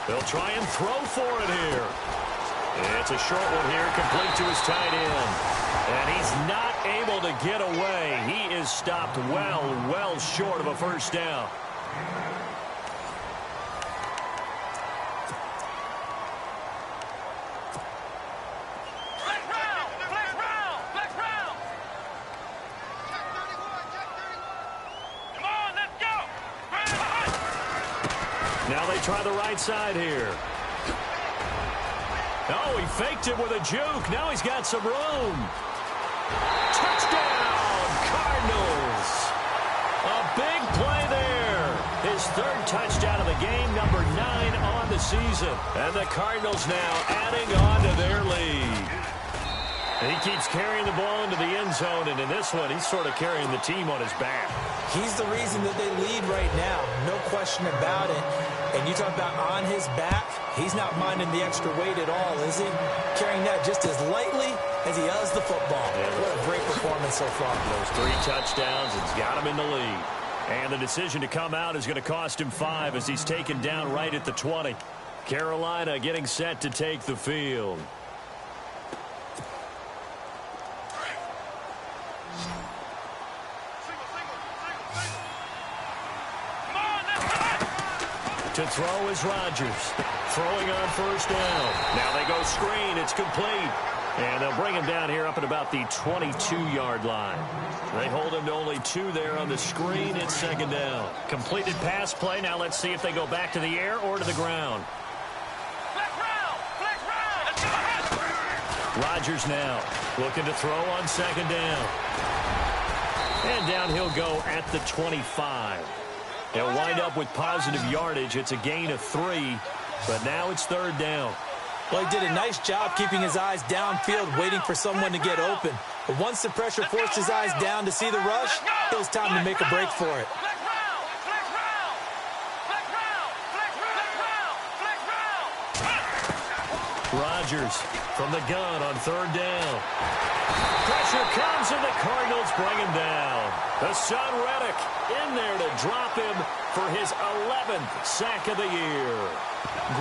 They'll try and throw for it here. It's a short one here, complete to his tight end. And he's not able to get away. He is stopped well short of a first down. Now they try the right side here. Oh, he faked it with a juke. Now he's got some room. Touchdown, Cardinals. A big play there. His third touchdown of the game, number 9 on the season. And the Cardinals now adding on to their lead. And he keeps carrying the ball into the end zone, and in this one, he's sort of carrying the team on his back. He's the reason that they lead right now. No question about it. And you talk about on his back, he's not minding the extra weight at all, is he? Carrying that just as lightly as he does the football. Yeah, what a great performance so far. Those 3 touchdowns, it's got him in the lead. And the decision to come out is going to cost him 5 as he's taken down right at the 20. Carolina getting set to take the field. To throw is Rodgers. Throwing on first down. Now they go screen. It's complete. And they'll bring him down here up at about the 22-yard line. They hold him to only 2 there on the screen. It's second down. Completed pass play. Now let's see if they go back to the air or to the ground. Rodgers now looking to throw on second down. And down he'll go at the 25. They'll wind up with positive yardage. It's a gain of 3, but now it's third down. Well, he did a nice job keeping his eyes downfield, waiting for someone to get open. But once the pressure forced his eyes down to see the rush, it was time to make a break for it. Rodgers from the gun on third down. Pressure comes, and the Cardinals bring him down. The son Reddick in there to drop him for his 11th sack of the year.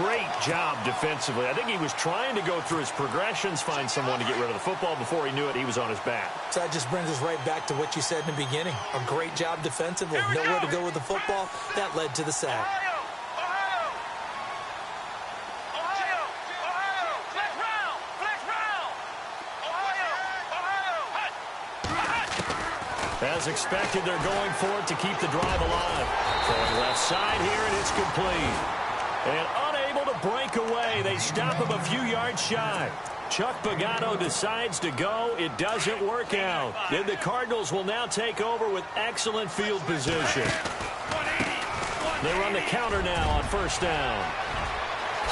Great job defensively. I think he was trying to go through his progressions, find someone to get rid of the football. Before he knew it, he was on his back. So that just brings us right back to what you said in the beginning. A great job defensively. Nowhere to go with the football. That led to the sack. As expected, they're going for it to keep the drive alive. Throwing left side here, and it's complete. And unable to break away, they stop him a few yards shy. Chuck Pagano decides to go. It doesn't work out. Then the Cardinals will now take over with excellent field position. They run the counter now on first down.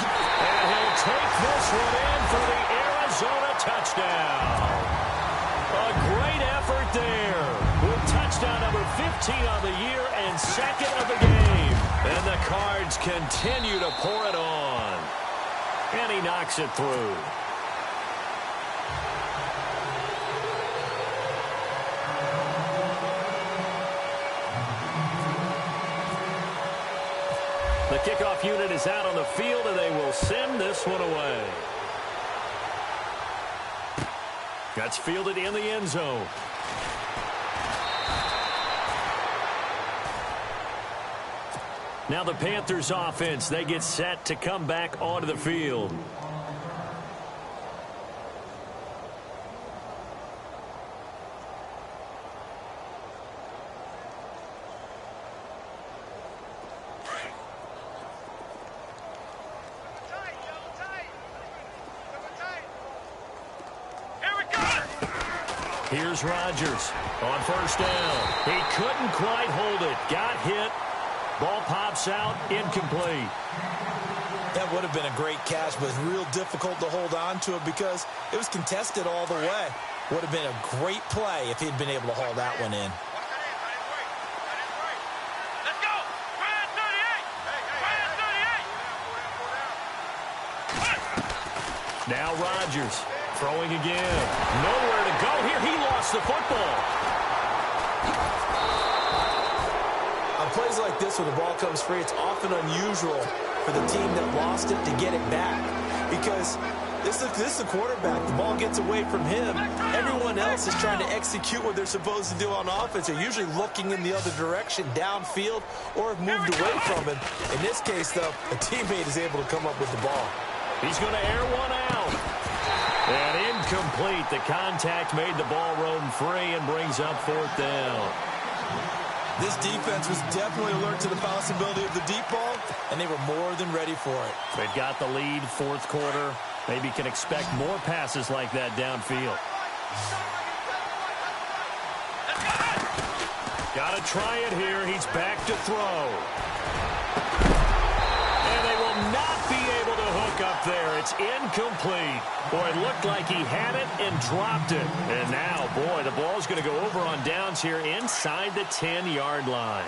And he'll take this one in for the Arizona touchdown. A great effort there. With touchdown number 15 on the year and second of the game. And the Cards continue to pour it on. And he knocks it through. The kickoff unit is out on the field, and they will send this one away. That's fielded in the end zone. Now the Panthers offense, they get set to come back onto the field. Here's Rodgers on first down. He couldn't quite hold it. Got hit. Ball pops out, incomplete. That would have been a great catch, but real difficult to hold on to it because it was contested all the way. Would have been a great play if he'd been able to haul that one in. Let's go! Brand 38! Now Rodgers throwing again. Nowhere to go here. He lost the football. On plays like this, when the ball comes free, it's often unusual for the team that lost it to get it back. Because this is the quarterback. The ball gets away from him. Everyone else is trying to execute what they're supposed to do on offense. They're usually looking in the other direction, downfield, or have moved away from him. In this case, though, a teammate is able to come up with the ball. He's going to air one out. And incomplete. The contact made the ball roam free and brings up fourth down. This defense was definitely alert to the possibility of the deep ball, and they were more than ready for it. They've got the lead, fourth quarter. Maybe can expect more passes like that downfield. Got to try it here. He's back to throw. And they will not be able to hook up there. It's incomplete. Boy, it looked like he had it and dropped it. And now, boy, the ball's going to go over on downs here inside the 10-yard line.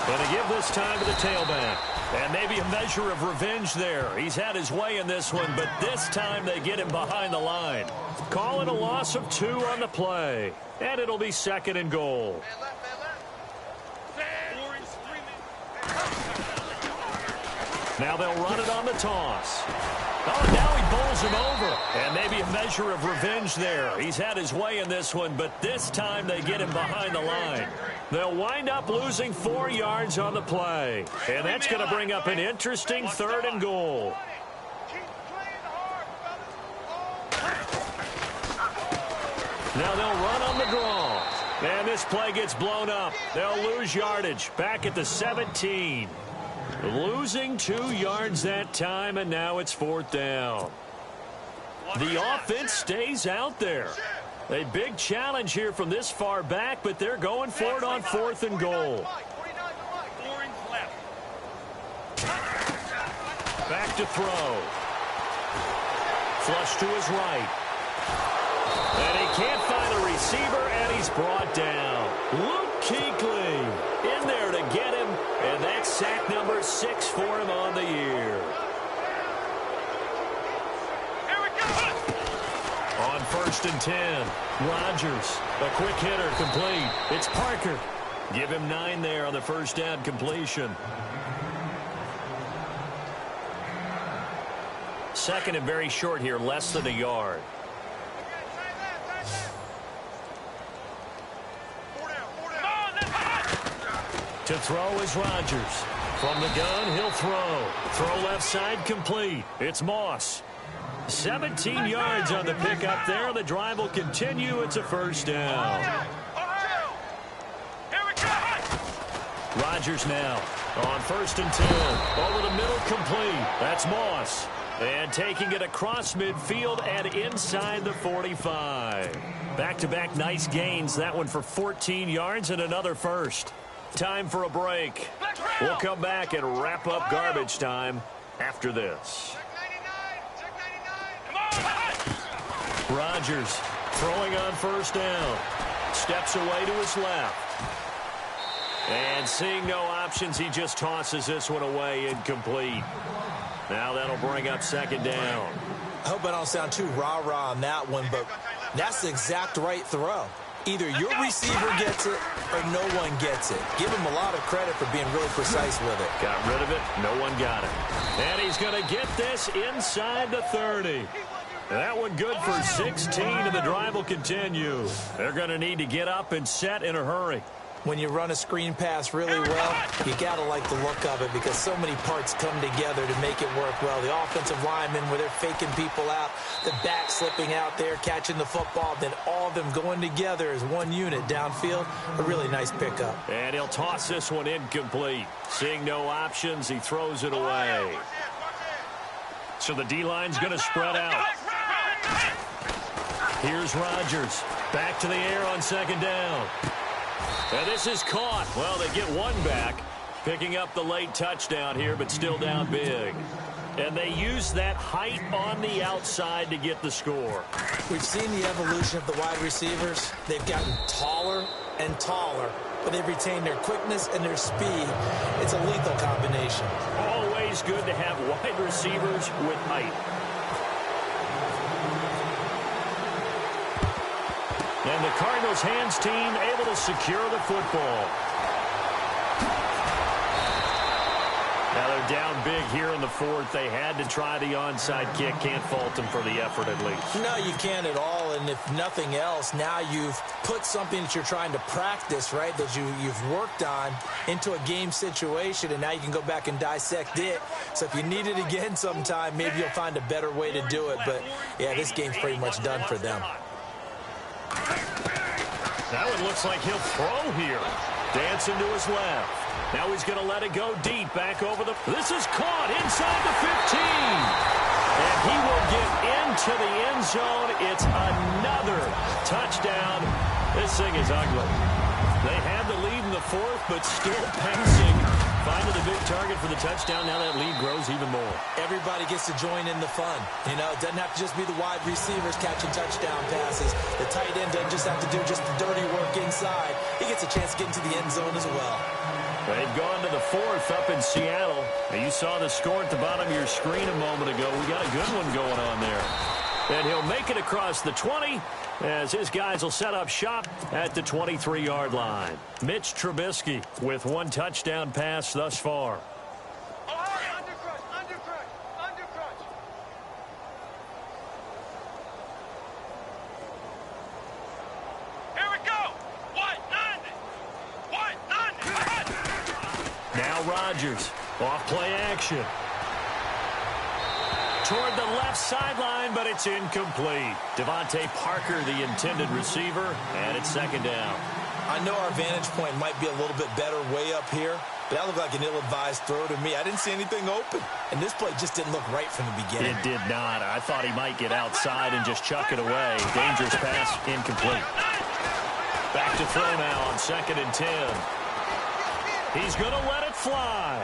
Going to give this time to the tailback. And maybe a measure of revenge there. He's had his way in this one, but this time they get him behind the line. Call it a loss of 2 on the play. And it'll be second and goal. Now they'll run it on the toss. Oh, now he bowls him over. And maybe a measure of revenge there. He's had his way in this one, but this time they get him behind the line. They'll wind up losing 4 yards on the play. And that's going to bring up an interesting third and goal. Now they'll run on the draw. And this play gets blown up. They'll lose yardage back at the 17. Losing 2 yards that time, and now it's fourth down. The offense stays out there. A big challenge here from this far back, but they're going for it on fourth and goal. Back to throw. Flush to his right. And he can't find a receiver, and he's brought down. Luke Kuechly in there to get him, and that's sack number 6 for him on the year. On first and 10, Rodgers, a quick hitter, complete. It's Parker. Give him 9 there on the first down completion. Second and very short here, less than a yard. To throw is Rodgers. From the gun, he'll throw. Throw left side, complete. It's Moss. 17 yards on the pickup there. The drive will continue. It's a first down. Rodgers now on first and 10. Over the middle, complete. That's Moss. And taking it across midfield and inside the 45. Back-to-back nice gains. That one for 14 yards and another first. Time for a break. We'll come back and wrap up garbage time after this. Rodgers throwing on first down. Steps away to his left. And seeing no options, he just tosses this one away, incomplete. Now that'll bring up second down. I hope I don't sound too rah-rah on that one, but that's the exact right throw. Either your receiver gets it or no one gets it. Give him a lot of credit for being really precise with it. Got rid of it. No one got it. And he's going to get this inside the 30. That one good for 16, and the drive will continue. They're going to need to get up and set in a hurry. When you run a screen pass really well, you got to like the look of it because so many parts come together to make it work well. The offensive linemen, where they're faking people out, the back slipping out there, catching the football, then all of them going together as one unit downfield. A really nice pickup. And he'll toss this one incomplete. Seeing no options, he throws it away. So the D-line's going to spread out. Here's Rodgers. Back to the air on second down. And this is caught. Well, they get one back, picking up the late touchdown here, but still down big. And they use that height on the outside to get the score. We've seen the evolution of the wide receivers. They've gotten taller and taller, but they've retained their quickness and their speed. It's a lethal combination. Always good to have wide receivers with height. And the Cardinals Cardinals hands team able to secure the football. Now they're down big here in the fourth. They had to try the onside kick. Can't fault them for the effort at least. No, you can't at all. And if nothing else, now you've put something that you're trying to practice, right, that you've worked on into a game situation, and now you can go back and dissect it. So if you need it again sometime, maybe you'll find a better way to do it. But, yeah, this game's pretty much done for them. That one looks like he'll throw here. Dancing to his left. Now he's going to let it go deep back over the... This is caught inside the 15. And he will get into the end zone. It's another touchdown. This thing is ugly. They had the lead in the fourth, but still pacing. Finding the big target for the touchdown. Now that lead grows even more. Everybody gets to join in the fun. You know, it doesn't have to just be the wide receivers catching touchdown passes. The tight end doesn't just have to do just the dirty work inside. He gets a chance to get into the end zone as well. They've gone to the fourth up in Seattle. Now you saw the score at the bottom of your screen a moment ago. We got a good one going on there. And he'll make it across the 20 as his guys will set up shop at the 23-yard line. Mitch Trubisky with one touchdown pass thus far. Now Rodgers, off play action. Toward the left sideline, but it's incomplete. Devontae Parker, the intended receiver, and it's second down. I know our vantage point might be a little bit better way up here, but that looked like an ill-advised throw to me. I didn't see anything open, and this play just didn't look right from the beginning. It did not. I thought he might get outside and just chuck it away. Dangerous pass, incomplete. Back to throw now on 2nd and 10. He's going to let it fly.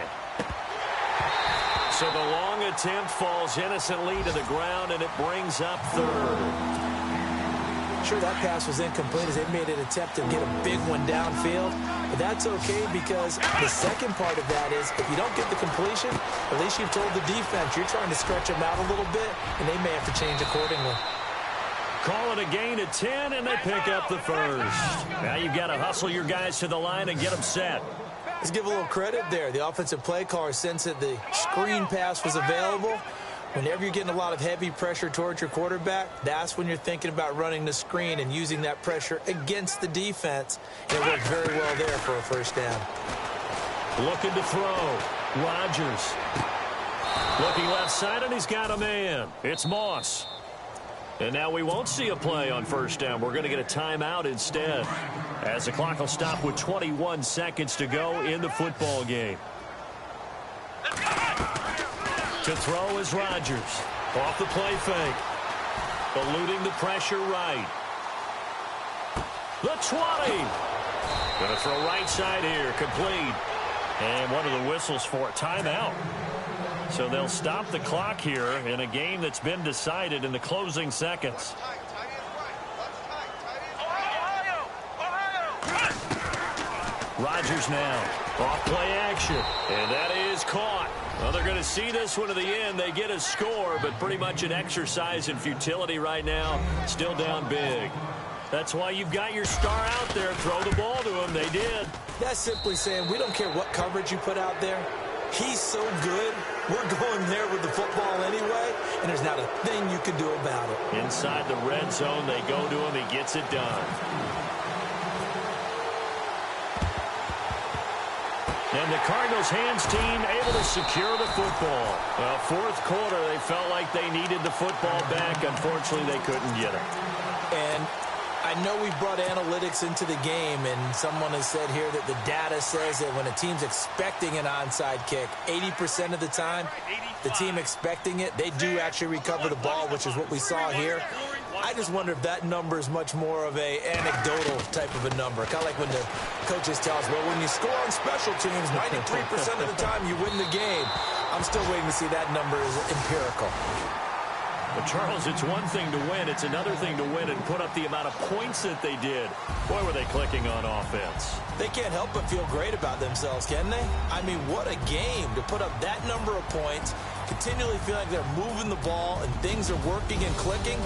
So the long attempt falls innocently to the ground, and it brings up third. Sure, that pass was incomplete as they made an attempt to get a big one downfield. But that's okay because the second part of that is if you don't get the completion, at least you've told the defense you're trying to stretch them out a little bit, and they may have to change accordingly. Call it a gain of 10, and they pick up the first. Now you've got to hustle your guys to the line and get them set. Let's give a little credit there. The offensive play caller sensed that the screen pass was available. Whenever you're getting a lot of heavy pressure towards your quarterback, that's when you're thinking about running the screen and using that pressure against the defense. And it worked very well there for a first down. Looking to throw. Rodgers. Looking left side, and he's got a man. It's Moss. And now we won't see a play on first down. We're going to get a timeout instead, as the clock will stop with 21 seconds to go in the football game. To throw is Rodgers. Off the play fake. Eluding the pressure right. The 20. Going to throw right side here. Complete. And one of the whistles for a timeout. So they'll stop the clock here in a game that's been decided in the closing seconds. Rodgers now. Off play action. And that is caught. Well, they're going to see this one to the end. They get a score, but pretty much an exercise in futility right now. Still down big. That's why you've got your star out there. Throw the ball to him. They did. That's simply saying we don't care what coverage you put out there. He's so good, we're going there with the football anyway, and there's not a thing you can do about it. Inside the red zone, they go to him. He gets it done. And the Cardinals hands team able to secure the football. Well, fourth quarter, they felt like they needed the football back. Unfortunately, they couldn't get it. And I know we brought analytics into the game, and someone has said here that the data says that when a team's expecting an onside kick, 80% of the time, the team expecting it, they do actually recover the ball, which is what we saw here. I just wonder if that number is much more of a anecdotal type of a number. Kind of like when the coaches tell us, well, when you score on special teams, 93% of the time you win the game. I'm still waiting to see that number is empirical. But, Charles, it's one thing to win. It's another thing to win and put up the amount of points that they did. Boy, were they clicking on offense. They can't help but feel great about themselves, can they? I mean, what a game to put up that number of points, continually feel like they're moving the ball and things are working and clicking.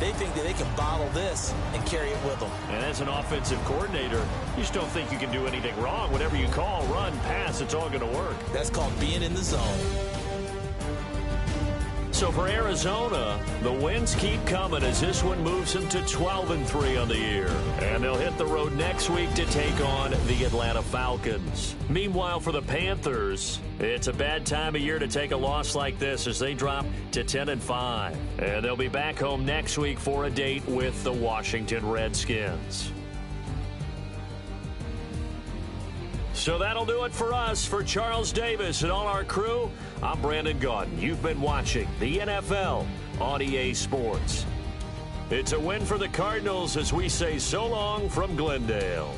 They think that they can bottle this and carry it with them. And as an offensive coordinator, you just don't think you can do anything wrong. Whatever you call, run, pass, it's all going to work. That's called being in the zone. So for Arizona, the wins keep coming as this one moves them to 12-3 on the year. And they'll hit the road next week to take on the Atlanta Falcons. Meanwhile, for the Panthers, it's a bad time of year to take a loss like this as they drop to 10-5. And they'll be back home next week for a date with the Washington Redskins. So that'll do it for us. For Charles Davis and all our crew, I'm Brandon Gaudin. You've been watching the NFL on EA Sports. It's a win for the Cardinals as we say so long from Glendale.